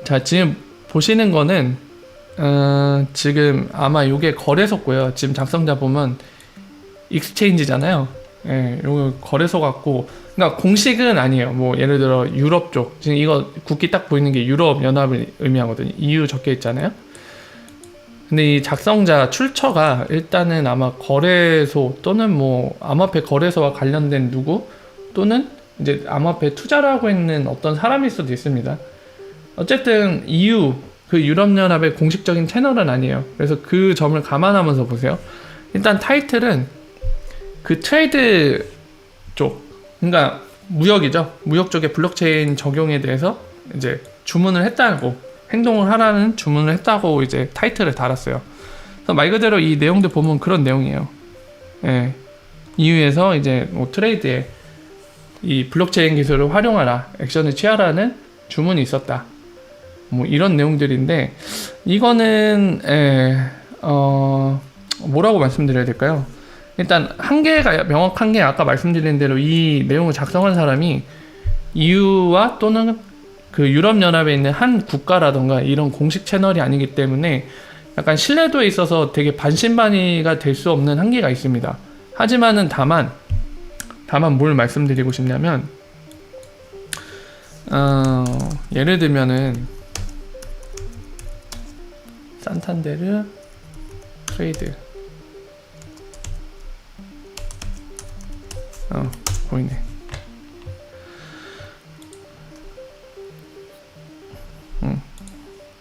자, 지금 보시는 거는 지금 아마 이게 거래소고요. 지금 작성자 보면 익스체인지잖아요. 예, 요거 거래소 같고, 그러니까 공식은 아니에요. 뭐 예를 들어 유럽 쪽, 지금 이거 국기 딱 보이는 게 유럽 연합을 의미하거든요. EU 적혀 있잖아요. 근데 이 작성자 출처가 일단은 아마 거래소 또는 뭐 암호화폐 거래소와 관련된 누구 또는 이제 암호화폐 투자를 하고 있는 어떤 사람일 수도 있습니다. 어쨌든 EU 그 유럽연합의 공식적인 채널은 아니에요. 그래서 그 점을 감안하면서 보세요. 일단 타이틀은 그 트레이드 쪽, 그러니까 무역이죠. 무역 쪽의 블록체인 적용에 대해서 이제 주문을 했다고, 행동을 하라는 주문을 했다고 이제 타이틀을 달았어요. 그래서 말 그대로 이 내용들 보면 그런 내용이에요. 예. EU에서 이제 뭐 트레이드에 이 블록체인 기술을 활용하라, 액션을 취하라는 주문이 있었다. 뭐 이런 내용들인데, 이거는 뭐라고 말씀드려야 될까요? 일단 한계가 명확한 게 아까 말씀드린 대로 이 내용을 작성한 사람이 EU와 또는 그 유럽연합에 있는 한 국가라던가 이런 공식 채널이 아니기 때문에 약간 신뢰도에 있어서 되게 반신반의가 될 수 없는 한계가 있습니다. 하지만은 다만 뭘 말씀드리고 싶냐면, 예를 들면은 산탄데르 트레이드 보이네.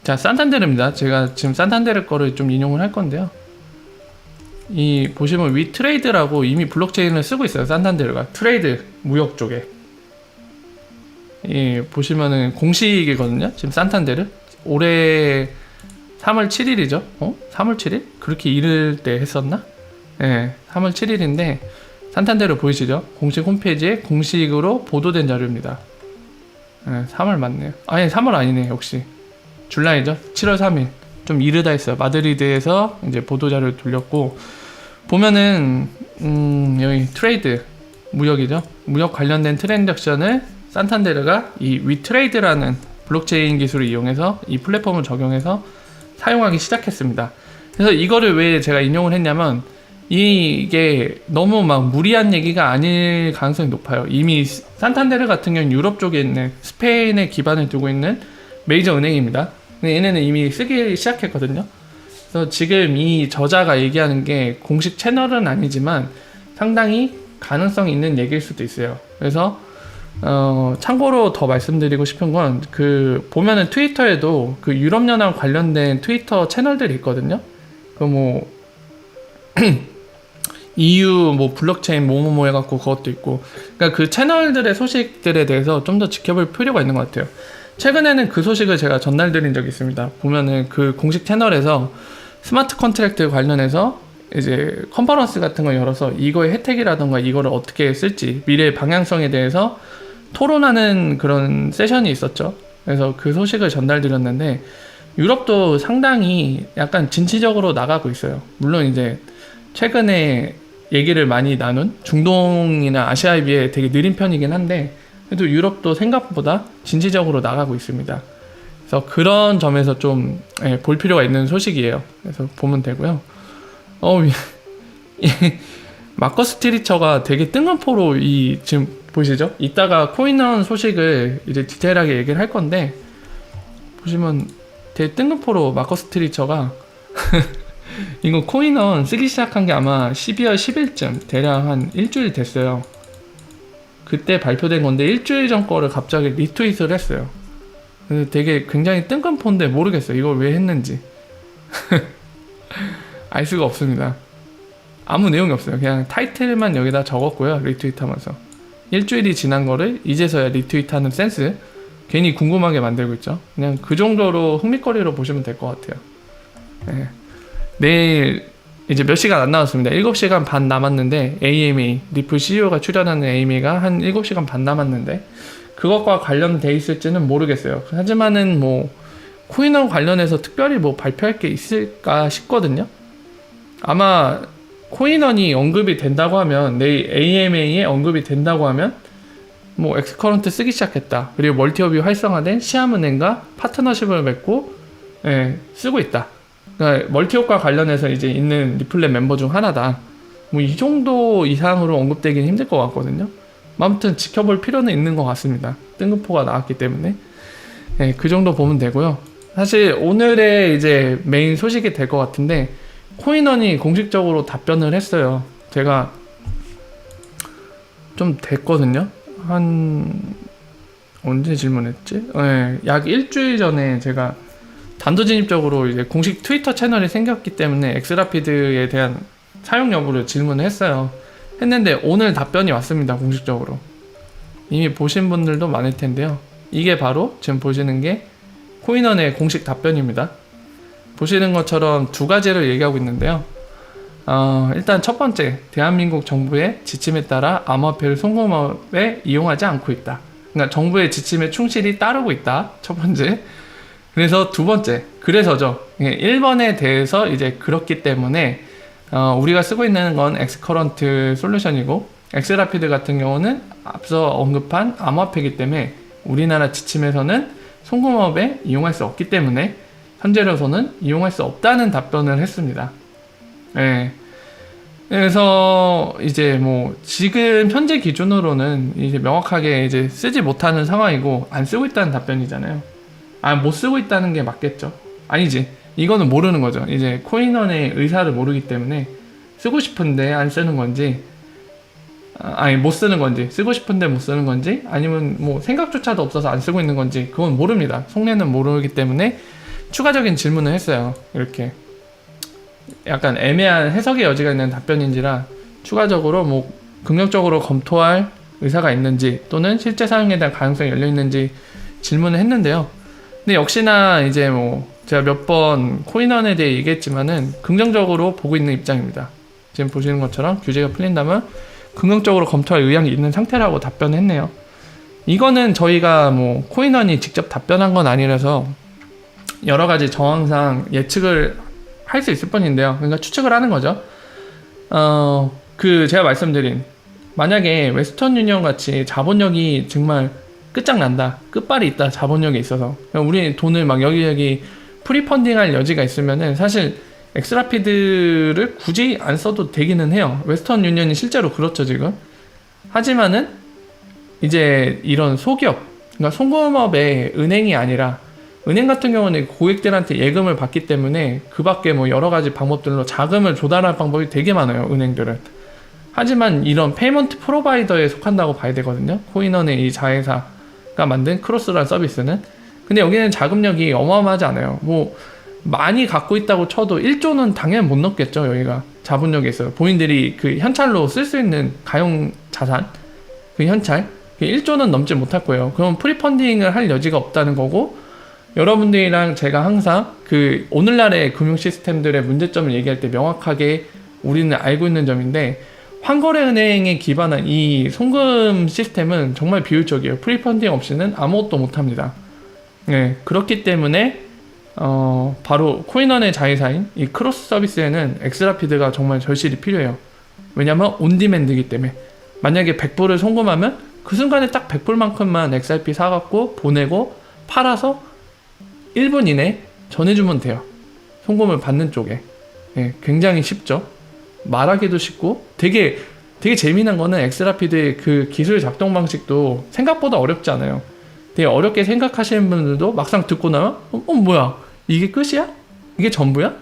자, 산탄데르입니다. 제가 지금 산탄데르 거를 좀 인용을 할 건데요. 이 보시면 위트레이드라고 이미 블록체인을 쓰고 있어요. 산탄데르가 트레이드 무역 쪽에. 이 보시면은 공식이거든요. 지금 산탄데르 올해 3월 7일이죠. 3월 7일? 그렇게 이를 때 했었나? 네, 3월 7일인데 산탄데르 보이시죠? 공식 홈페이지에 공식으로 보도된 자료입니다. 네, 3월 맞네요. 아니 3월 아니네. 역시 줄라이죠. 7월 3일 좀 이르다 했어요. 마드리드에서 이제 보도 자료를 돌렸고, 보면은 여기 트레이드 무역이죠. 무역 관련된 트랜잭션을 산탄데르가 이 위트레이드라는 블록체인 기술을 이용해서 이 플랫폼을 적용해서 사용하기 시작했습니다. 그래서 이거를 왜 제가 인용을 했냐면, 이게 너무 막 무리한 얘기가 아닐 가능성이 높아요. 이미 산탄데르 같은 경우는 유럽 쪽에 있는 스페인에 기반을 두고 있는 메이저 은행입니다. 근데 얘네는 이미 쓰기 시작했거든요. 그래서 지금 이 저자가 얘기하는 게 공식 채널은 아니지만 상당히 가능성이 있는 얘기일 수도 있어요. 그래서 참고로 더 말씀드리고 싶은 건, 그 보면은 트위터에도 그 유럽연합 관련된 트위터 채널들이 있거든요. 그 뭐 EU 뭐 블록체인 뭐뭐뭐 해갖고 그것도 있고, 그러니까 그 채널들의 소식들에 대해서 좀 더 지켜볼 필요가 있는 것 같아요. 최근에는 그 소식을 제가 전달드린 적이 있습니다. 보면은 그 공식 채널에서 스마트 컨트랙트 관련해서 이제 컨퍼런스 같은 거 열어서 이거의 혜택이라던가 이거를 어떻게 쓸지 미래의 방향성에 대해서 토론하는 그런 세션이 있었죠. 그래서 그 소식을 전달드렸는데, 유럽도 상당히 약간 진취적으로 나가고 있어요. 물론 이제 최근에 얘기를 많이 나눈 중동이나 아시아에 비해 되게 느린 편이긴 한데, 그래도 유럽도 생각보다 진취적으로 나가고 있습니다. 그래서 그런 점에서 좀 볼 필요가 있는 소식이에요. 그래서 보면 되고요. 마커스 트리처가 되게 뜬금포로 지금 보이시죠? 이따가 코인원 소식을 이제 디테일하게 얘기를 할 건데, 보시면 되게 뜬금포로 마커스 트리처가 이거 코인원 쓰기 시작한 게 아마 12월 10일쯤 대략 한 일주일 됐어요. 그때 발표된 건데 일주일 전 거를 갑자기 리트윗을 했어요. 그래서 되게 굉장히 뜬금포인데 모르겠어요. 이걸 왜 했는지. 알 수가 없습니다. 아무 내용이 없어요. 그냥 타이틀만 여기다 적었고요. 리트윗하면서. 일주일이 지난 거를 이제서야 리트윗하는 센스. 괜히 궁금하게 만들고 있죠. 그냥 그 정도로 흥미거리로 보시면 될 것 같아요. 네. 내일 이제 몇 시간 안 남았습니다. 7시간 반 남았는데, AMA, 리플 CEO가 출연하는 AMA가 한 7시간 반 남았는데, 그것과 관련돼 있을지는 모르겠어요. 하지만은 뭐 코인원 관련해서 특별히 뭐 발표할 게 있을까 싶거든요. 아마 코인원이 언급이 된다고 하면, 내일 AMA에 언급이 된다고 하면 뭐 엑스커런트 쓰기 시작했다. 그리고 멀티업이 활성화된 시아은행과 파트너십을 맺고 쓰고 있다. 그러니까 멀티업과 관련해서 이제 있는 리플렛 멤버 중 하나다. 뭐 이 정도 이상으로 언급되기는 힘들 것 같거든요. 아무튼 지켜볼 필요는 있는 것 같습니다. 뜬금포가 나왔기 때문에. 그 정도 보면 되고요. 사실 오늘의 이제 메인 소식이 될 것 같은데 코인원이 공식적으로 답변을 했어요. 제가 좀 됐거든요. 한 언제 질문했지? 약 일주일 전에 제가 단도직입적으로 이제 공식 트위터 채널이 생겼기 때문에 엑스라피드에 대한 사용 여부를 질문을 했어요. 했는데 오늘 답변이 왔습니다. 공식적으로. 이미 보신 분들도 많을 텐데요. 이게 바로 지금 보시는 게 코인원의 공식 답변입니다. 보시는 것처럼 두 가지를 얘기하고 있는데요. 일단 첫 번째, 대한민국 정부의 지침에 따라 암호화폐를 송금업에 이용하지 않고 있다. 그러니까 정부의 지침에 충실히 따르고 있다. 첫 번째. 그래서 두 번째, 그래서죠. 1번에 대해서 이제 그렇기 때문에 우리가 쓰고 있는 건 엑스커런트 솔루션이고 엑스라피드 같은 경우는 앞서 언급한 암호화폐이기 때문에 우리나라 지침에서는 송금업에 이용할 수 없기 때문에 현재로서는 이용할 수 없다는 답변을 했습니다. 그래서 이제 뭐 지금 현재 기준으로는 이제 명확하게 이제 쓰지 못하는 상황이고 안 쓰고 있다는 답변이잖아요. 못 쓰고 있다는 게 맞겠죠. 아니지. 이거는 모르는 거죠. 이제 코인원의 의사를 모르기 때문에 쓰고 싶은데 안 쓰는 건지, 못 쓰는 건지, 쓰고 싶은데 못 쓰는 건지, 아니면 뭐 생각조차도 없어서 안 쓰고 있는 건지, 그건 모릅니다. 속내는 모르기 때문에 추가적인 질문을 했어요. 이렇게 약간 애매한 해석의 여지가 있는 답변인지라 추가적으로 뭐 긍정적으로 검토할 의사가 있는지 또는 실제 사용에 대한 가능성이 열려 있는지 질문을 했는데요. 근데 역시나 이제 뭐 제가 몇 번 코인원에 대해 얘기했지만은 긍정적으로 보고 있는 입장입니다. 지금 보시는 것처럼 규제가 풀린다면 긍정적으로 검토할 의향이 있는 상태라고 답변을 했네요. 이거는 저희가 뭐 코인원이 직접 답변한 건 아니라서 여러 가지 정황상 예측을 할 수 있을 뿐인데요. 그러니까 추측을 하는 거죠. 제가 말씀드린 만약에 웨스턴 유니언 같이 자본력이 정말 끝장난다, 끝발이 있다, 자본력이 있어서 우리 돈을 막 여기저기 프리펀딩할 여지가 있으면은 사실 엑스라피드를 굳이 안 써도 되기는 해요. 웨스턴 유니언이 실제로 그렇죠 지금. 하지만은 이제 이런 소기업, 그러니까 송금업의 은행이 아니라 은행 같은 경우는 고객들한테 예금을 받기 때문에 그 밖에 뭐 여러 가지 방법들로 자금을 조달할 방법이 되게 많아요, 은행들은. 하지만 이런 페이먼트 프로바이더에 속한다고 봐야 되거든요. 코인원의 이 자회사가 만든 크로스라는 서비스는. 근데 여기는 자금력이 어마어마하지 않아요. 뭐 많이 갖고 있다고 쳐도 1조는 당연히 못 넘겠죠. 여기가 자본력이 있어요. 본인들이 그 현찰로 쓸 수 있는 가용 자산, 그 현찰 1조는 넘지 못할 거예요. 그럼 프리펀딩을 할 여지가 없다는 거고, 여러분들이랑 제가 항상 그 오늘날의 금융 시스템들의 문제점을 얘기할 때 명확하게 우리는 알고 있는 점인데, 환거래은행에 기반한 이 송금 시스템은 정말 비효율적이에요. 프리펀딩 없이는 아무것도 못합니다. 그렇기 때문에 바로 코인원의 자회사인 이 크로스 서비스에는 엑스라피드가 정말 절실히 필요해요. 왜냐면 온디맨드이기 때문에 만약에 100불을 송금하면 그 순간에 딱 100불만큼만 XRP 사갖고 보내고 팔아서 1분 이내 전해주면 돼요. 송금을 받는 쪽에. 굉장히 쉽죠. 말하기도 쉽고 되게 재미난 거는 엑스라피드의 그 기술 작동 방식도 생각보다 어렵지 않아요. 되게 어렵게 생각하시는 분들도 막상 듣고 나면 뭐야? 이게 끝이야? 이게 전부야?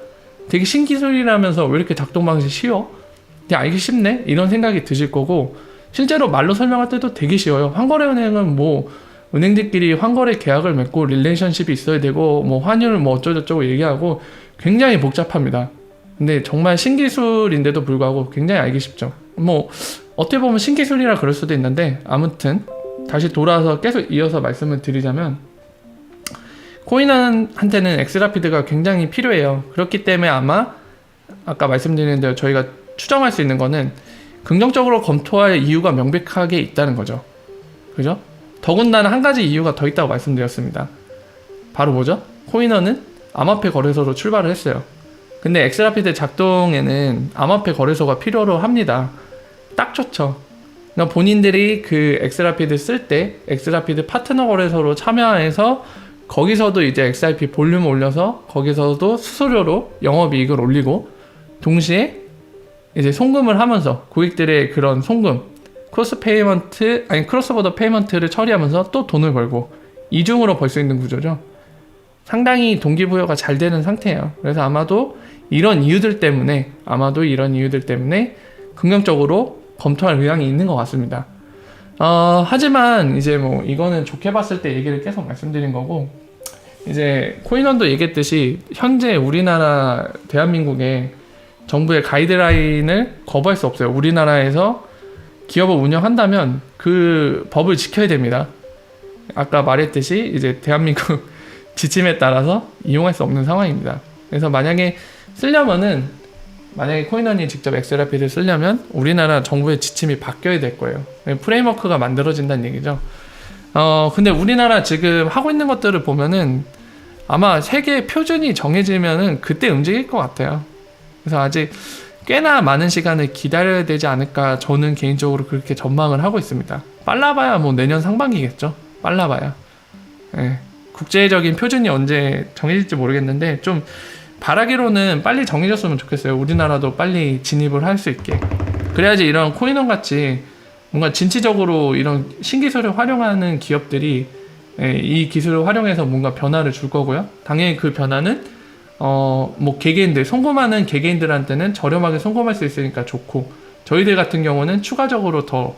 되게 신기술이라면서 왜 이렇게 작동 방식이 쉬워? 되게 알기 쉽네? 이런 생각이 드실 거고, 실제로 말로 설명할 때도 되게 쉬워요. 환거래은행은 뭐 은행들끼리 환거래 계약을 맺고 릴레이션십이 있어야 되고 뭐 환율 뭐 어쩌고저쩌고 얘기하고 굉장히 복잡합니다. 근데 정말 신기술인데도 불구하고 굉장히 알기 쉽죠. 뭐 어떻게 보면 신기술이라 그럴 수도 있는데, 아무튼 다시 돌아와서 계속 이어서 말씀을 드리자면 코인한테는 엑스라피드가 굉장히 필요해요. 그렇기 때문에 아마 아까 말씀드린 대로 저희가 추정할 수 있는 거는 긍정적으로 검토할 이유가 명백하게 있다는 거죠. 그죠? 더군다나 한 가지 이유가 더 있다고 말씀드렸습니다. 바로 뭐죠? 코인원은 암호화폐 거래소로 출발을 했어요. 근데 엑스라피드 작동에는 암호화폐 거래소가 필요로 합니다. 딱 좋죠. 그러니까 본인들이 그 엑스라피드 쓸 때 엑스라피드 파트너 거래소로 참여해서 거기서도 이제 XRP 볼륨 올려서 거기서도 수수료로 영업이익을 올리고 동시에 이제 송금을 하면서 고객들의 그런 송금 크로스보더 페이먼트를 처리하면서 또 돈을 벌고 이중으로 벌 수 있는 구조죠. 상당히 동기부여가 잘 되는 상태예요. 그래서 아마도 이런 이유들 때문에 긍정적으로 검토할 의향이 있는 것 같습니다. 하지만 이제 뭐 이거는 좋게 봤을 때 얘기를 계속 말씀드린 거고, 이제 코인원도 얘기했듯이 현재 우리나라 대한민국의 정부의 가이드라인을 거부할 수 없어요. 우리나라에서 기업을 운영한다면 그 법을 지켜야 됩니다. 아까 말했듯이 이제 대한민국 지침에 따라서 이용할 수 없는 상황입니다. 그래서 만약에 코인원이 직접 엑스라피드를 쓰려면 우리나라 정부의 지침이 바뀌어야 될 거예요. 프레임워크가 만들어진다는 얘기죠. 근데 우리나라 지금 하고 있는 것들을 보면은 아마 세계 표준이 정해지면은 그때 움직일 것 같아요. 그래서 아직 꽤나 많은 시간을 기다려야 되지 않을까, 저는 개인적으로 그렇게 전망을 하고 있습니다. 빨라봐야 뭐 내년 상반기겠죠. 빨라봐야. 예. 국제적인 표준이 언제 정해질지 모르겠는데 좀 바라기로는 빨리 정해졌으면 좋겠어요. 우리나라도 빨리 진입을 할 수 있게. 그래야지 이런 코인원 같이 뭔가 진취적으로 이런 신기술을 활용하는 기업들이 이 기술을 활용해서 뭔가 변화를 줄 거고요. 당연히 그 변화는 뭐 개개인들, 송금하는 개개인들한테는 저렴하게 송금할 수 있으니까 좋고, 저희들 같은 경우는 추가적으로 더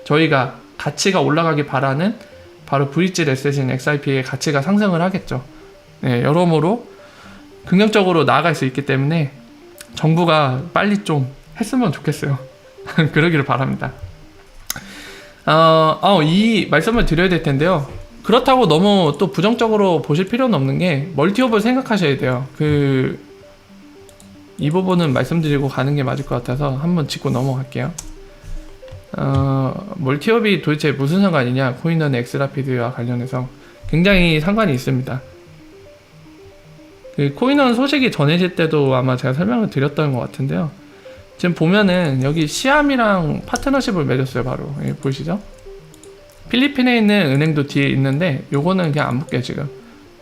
저희가 가치가 올라가기 바라는 바로 브릿지 레셋인 XRP의 가치가 상승을 하겠죠. 네, 여러모로 긍정적으로 나아갈 수 있기 때문에 정부가 빨리 좀 했으면 좋겠어요. 그러기를 바랍니다. 이 말씀을 드려야 될 텐데요. 그렇다고 너무 또 부정적으로 보실 필요는 없는 게, 멀티업을 생각하셔야 돼요. 이 부분은 말씀드리고 가는 게 맞을 것 같아서 한번 짚고 넘어갈게요. 멀티업이 도대체 무슨 상관이냐, 코인원 엑스라피드와 관련해서 굉장히 상관이 있습니다. 코인원 소식이 전해질 때도 아마 제가 설명을 드렸던 것 같은데요. 지금 보면은 여기 시암이랑 파트너십을 맺었어요. 바로 여기 보이시죠? 필리핀에 있는 은행도 뒤에 있는데 요거는 그냥 안 볼게요. 지금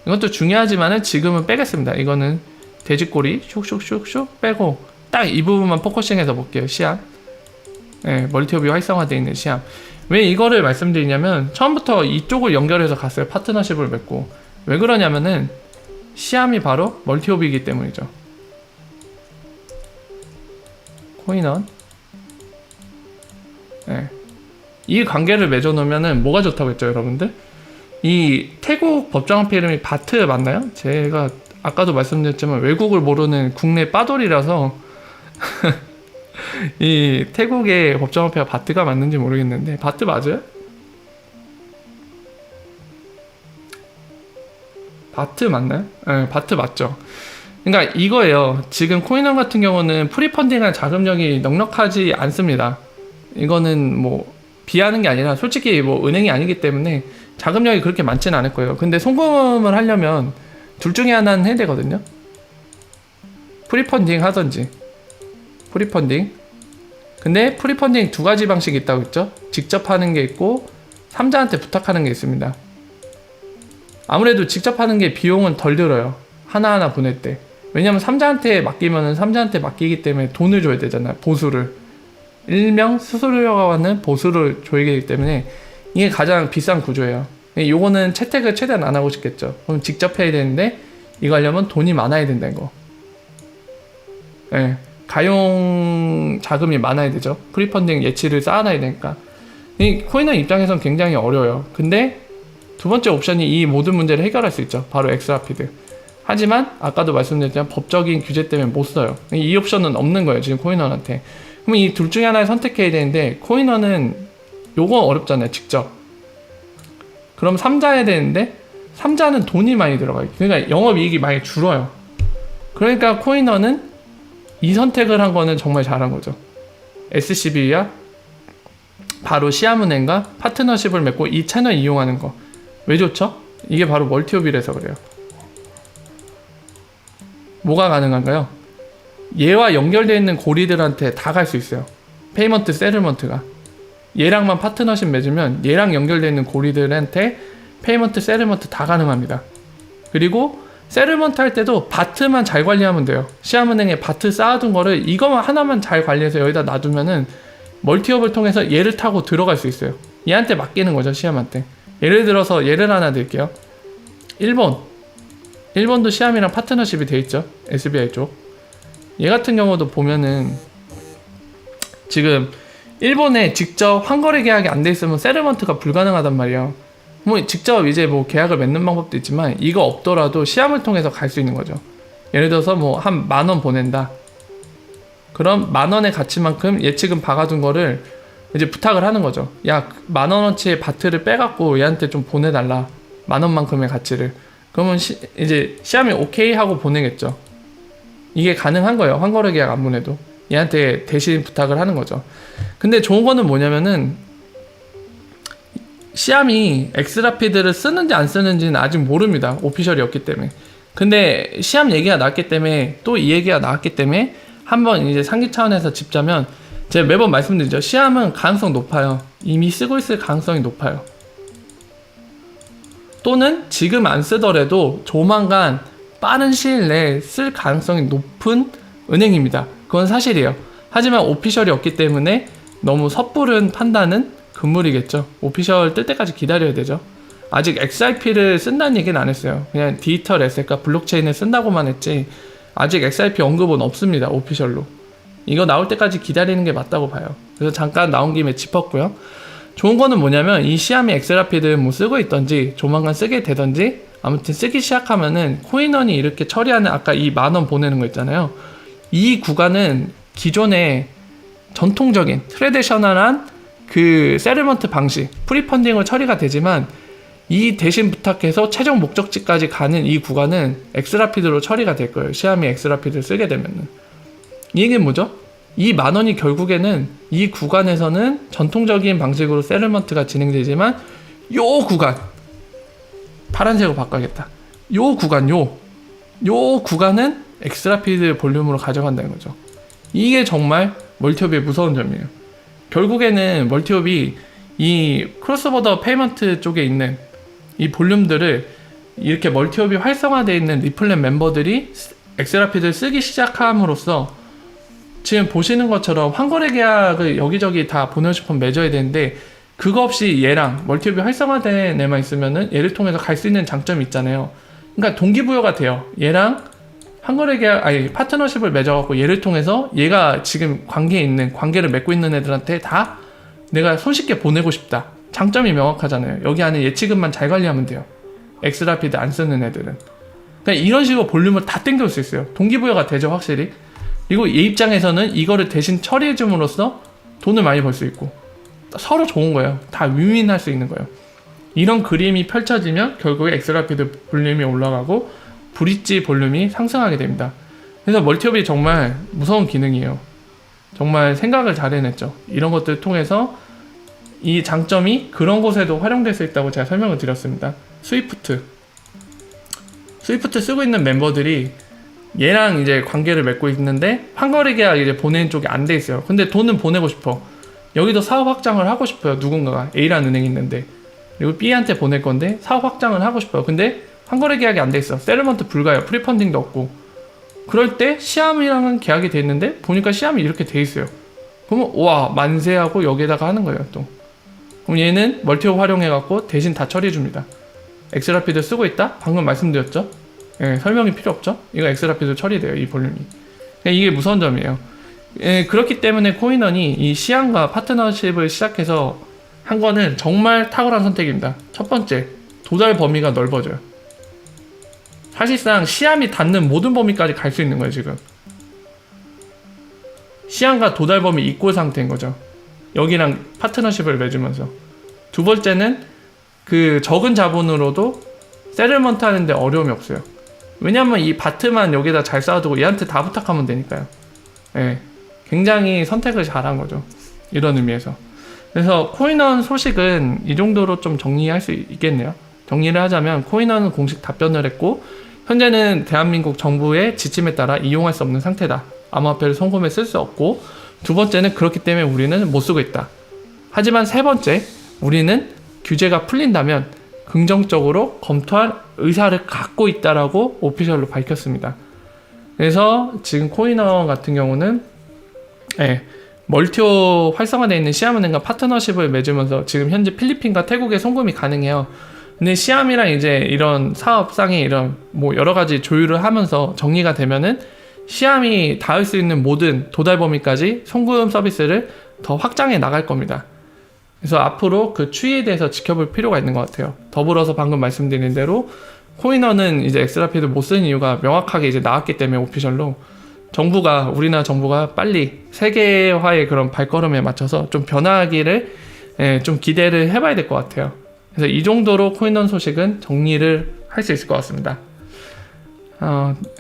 이것도 중요하지만은 지금은 빼겠습니다. 이거는 돼지꼬리 슉슉슉슉 빼고 딱 이 부분만 포커싱해서 볼게요. 시암, 멀티업이 활성화되어 있는 시암. 왜 이거를 말씀드리냐면 처음부터 이쪽을 연결해서 갔어요. 파트너십을 맺고. 왜 그러냐면은 시암이 바로 멀티업이기 때문이죠. 코인원, 이 관계를 맺어놓으면은 뭐가 좋다고 했죠, 여러분들? 이 태국 법정화폐 이름이 바트 맞나요? 제가 아까도 말씀드렸지만 외국을 모르는 국내 빠돌이라서 이 태국의 법정화폐가 바트가 맞는지 모르겠는데, 바트 맞아요? 바트 맞나요? 네, 바트 맞죠. 그러니까 이거예요. 지금 코인원 같은 경우는 프리펀딩한 자금력이 넉넉하지 않습니다. 이거는 뭐 비하는 게 아니라 솔직히 뭐 은행이 아니기 때문에 자금력이 그렇게 많지는 않을 거예요. 근데 송금을 하려면 둘 중에 하나는 해야 되거든요. 프리펀딩 하던지. 프리펀딩. 근데 프리펀딩 두 가지 방식이 있다고 했죠. 직접 하는 게 있고 3자한테 부탁하는 게 있습니다. 아무래도 직접 하는 게 비용은 덜 들어요. 하나하나 보낼 때. 왜냐면 3자한테 맡기면은 3자한테 맡기기 때문에 돈을 줘야 되잖아요. 보수를. 일명 수수료가 하는 보수를 줘야 되기 때문에 이게 가장 비싼 구조예요. 요거는 채택을 최대한 안 하고 싶겠죠. 그럼 직접 해야 되는데 이거 하려면 돈이 많아야 된다는 거. 가용 자금이 많아야 되죠. 프리펀딩 예치를 쌓아놔야 되니까. 이 코인원 입장에선 굉장히 어려워요. 근데 두 번째 옵션이 이 모든 문제를 해결할 수 있죠. 바로 엑스라피드. 하지만 아까도 말씀드렸지만 법적인 규제 때문에 못 써요. 이 옵션은 없는 거예요. 지금 코인원한테. 그럼 이 둘 중에 하나를 선택해야 되는데 코인원은 요거 어렵잖아요. 직접. 그럼 3자 해야 되는데 3자는 돈이 많이 들어가요. 그러니까 영업이익이 많이 줄어요. 그러니까 코인원은 이 선택을 한 거는 정말 잘한 거죠. SCB와 바로 시암은행과 파트너십을 맺고 이 채널 이용하는 거. 왜 좋죠? 이게 바로 멀티업이라서 그래요. 뭐가 가능한가요? 얘와 연결되어 있는 고리들한테 다 갈 수 있어요. 페이먼트 세틀먼트가. 얘랑만 파트너십 맺으면 얘랑 연결되어 있는 고리들한테 페이먼트, 세틀먼트 다 가능합니다. 그리고 세틀먼트 할 때도 바트만 잘 관리하면 돼요. 시암은행에 바트 쌓아둔 거를 이거만 하나만 잘 관리해서 여기다 놔두면은 멀티업을 통해서 얘를 타고 들어갈 수 있어요. 얘한테 맡기는 거죠, 시암한테. 예를 들어서 얘를 하나 드릴게요. 일본도 시암이랑 파트너십이 돼 있죠. SBI 쪽. 얘 같은 경우도 보면은 지금 일본에 직접 환거래 계약이 안 돼 있으면 세틀먼트가 불가능하단 말이에요. 뭐 직접 이제 뭐 계약을 맺는 방법도 있지만 이거 없더라도 시암을 통해서 갈 수 있는 거죠. 예를 들어서 뭐 한 10,000원 보낸다. 그럼 10,000원의 가치만큼 예치금 박아둔 거를 이제 부탁을 하는 거죠. 야, 10,000원어치의 바트를 빼갖고 얘한테 좀 보내달라. 10,000원만큼의 가치를. 그러면 이제 시암이 오케이 하고 보내겠죠. 이게 가능한 거예요. 환거래 계약 안 보내도. 얘한테 대신 부탁을 하는 거죠. 근데 좋은 거는 뭐냐면은 시암이 엑스라피드를 쓰는지 안 쓰는지는 아직 모릅니다. 오피셜이 없기 때문에. 근데 시암 얘기가 나왔기 때문에 또 이 얘기가 나왔기 때문에 한번 이제 상기 차원에서 짚자면 제가 매번 말씀드리죠. 시암은 가능성 높아요. 이미 쓰고 있을 가능성이 높아요. 또는 지금 안 쓰더라도 조만간 빠른 시일 내에 쓸 가능성이 높은 은행입니다. 그건 사실이에요. 하지만 오피셜이 없기 때문에 너무 섣부른 판단은 금물이겠죠. 오피셜 뜰 때까지 기다려야 되죠. 아직 XRP를 쓴다는 얘기는 안 했어요. 그냥 디지털 에셋과 블록체인을 쓴다고만 했지 아직 XRP 언급은 없습니다. 오피셜로. 이거 나올 때까지 기다리는 게 맞다고 봐요. 그래서 잠깐 나온 김에 짚었고요. 좋은 거는 뭐냐면 이 시암이 엑스라피드 뭐 쓰고 있던지 조만간 쓰게 되던지 아무튼 쓰기 시작하면은 코인원이 이렇게 처리하는 아까 이 10,000원 보내는 거 있잖아요. 이 구간은 기존의 전통적인 트레디셔널한 그 세틀먼트 방식 프리펀딩으로 처리가 되지만 이 대신 부탁해서 최종 목적지까지 가는 이 구간은 엑스라피드로 처리가 될 거예요. 시암이 엑스라피드를 쓰게 되면은. 이 얘기는 뭐죠? 이 10,000원이 결국에는 이 구간에서는 전통적인 방식으로 세틀먼트가 진행되지만 요 구간 파란색으로 바꿔야겠다. 요 구간은 엑스라피드 볼륨으로 가져간다는 거죠. 이게 정말 멀티업의 무서운 점이에요. 결국에는 멀티업이 이 크로스보더 페이먼트 쪽에 있는 이 볼륨들을 이렇게 멀티업이 활성화되어 있는 리플렛 멤버들이 엑스라피드를 쓰기 시작함으로써 지금 보시는 것처럼 환거래 계약을 여기저기 다 보내주폰 맺어야 되는데 그거 없이 얘랑 멀티업이 활성화된 애만 있으면은 얘를 통해서 갈 수 있는 장점이 있잖아요. 그러니까 동기부여가 돼요. 얘랑 환거래 계약, 파트너십을 맺어갖고 얘를 통해서 얘가 지금 관계를 맺고 있는 애들한테 다 내가 손쉽게 보내고 싶다. 장점이 명확하잖아요. 여기 안에 예치금만 잘 관리하면 돼요. 엑스라피드 안 쓰는 애들은. 그러니까 이런 식으로 볼륨을 다 땡겨올 수 있어요. 동기부여가 되죠, 확실히. 그리고 얘 입장에서는 이거를 대신 처리해줌으로써 돈을 많이 벌 수 있고 서로 좋은 거예요. 다 윈윈할 수 있는 거예요. 이런 그림이 펼쳐지면 결국에 엑스라피드 볼륨이 올라가고 브릿지 볼륨이 상승하게 됩니다. 그래서 멀티업이 정말 무서운 기능이에요. 정말 생각을 잘 해냈죠. 이런 것들을 통해서 이 장점이 그런 곳에도 활용될 수 있다고 제가 설명을 드렸습니다. 스위프트 쓰고 있는 멤버들이 얘랑 이제 관계를 맺고 있는데 환거래 계약 이제 보내는 쪽이 안 돼 있어요. 근데 돈은 보내고 싶어. 여기도 사업 확장을 하고 싶어요. 누군가가 A라는 은행이 있는데 그리고 B한테 보낼 건데 사업 확장을 하고 싶어요. 근데 환거래 계약이 안 돼 있어. 세틀먼트 불가요. 프리펀딩도 없고. 그럴 때 시암이랑은 계약이 돼 있는데 보니까 시암이 이렇게 돼 있어요. 그러면 와 만세하고 여기에다가 하는 거예요. 또 그럼 얘는 멀티업 활용해갖고 대신 다 처리해줍니다. 엑스라피드 쓰고 있다? 방금 말씀드렸죠? 예, 설명이 필요 없죠? 이거 엑스라피드 처리돼요. 이 볼륨이. 이게 무서운 점이에요. 예, 그렇기 때문에 코인원이 이 시암과 파트너십을 시작해서 한 거는 정말 탁월한 선택입니다. 첫 번째, 도달 범위가 넓어져요. 사실상 시암이 닿는 모든 범위까지 갈 수 있는 거예요. 지금 시암과 도달 범위 이꼴 상태인 거죠. 여기랑 파트너십을 맺으면서. 두 번째는 그 적은 자본으로도 세틀먼트 하는데 어려움이 없어요. 왜냐면 이 바트만 여기다 잘 쌓아두고 얘한테 다 부탁하면 되니까요. 예, 굉장히 선택을 잘한 거죠. 이런 의미에서. 그래서 코인원 소식은 이 정도로 좀 정리할 수 있겠네요. 정리를 하자면 코인원은 공식 답변을 했고 현재는 대한민국 정부의 지침에 따라 이용할 수 없는 상태다. 암호화폐를 송금해 쓸 수 없고 두 번째는 그렇기 때문에 우리는 못 쓰고 있다. 하지만 세 번째, 우리는 규제가 풀린다면 긍정적으로 검토할 의사를 갖고 있다라고 오피셜로 밝혔습니다. 그래서 지금 코인원 같은 경우는 멀티오 활성화되어 있는 시암은행과 파트너십을 맺으면서 지금 현재 필리핀과 태국에 송금이 가능해요. 근데 시암이랑 이제 이런 사업상의 이런 뭐 여러 가지 조율을 하면서 정리가 되면은 시암이 닿을 수 있는 모든 도달 범위까지 송금 서비스를 더 확장해 나갈 겁니다. 그래서 앞으로 그 추이에 대해서 지켜볼 필요가 있는 것 같아요. 더불어서 방금 말씀드린 대로 코인원은 이제 엑스라피드 못 쓰는 이유가 명확하게 이제 나왔기 때문에 오피셜로 우리나라 정부가 빨리 세계화의 그런 발걸음에 맞춰서 좀 변화하기를 좀 기대를 해봐야 될 것 같아요. 그래서 이 정도로 코인원 소식은 정리를 할 수 있을 것 같습니다.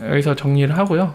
여기서 정리를 하고요.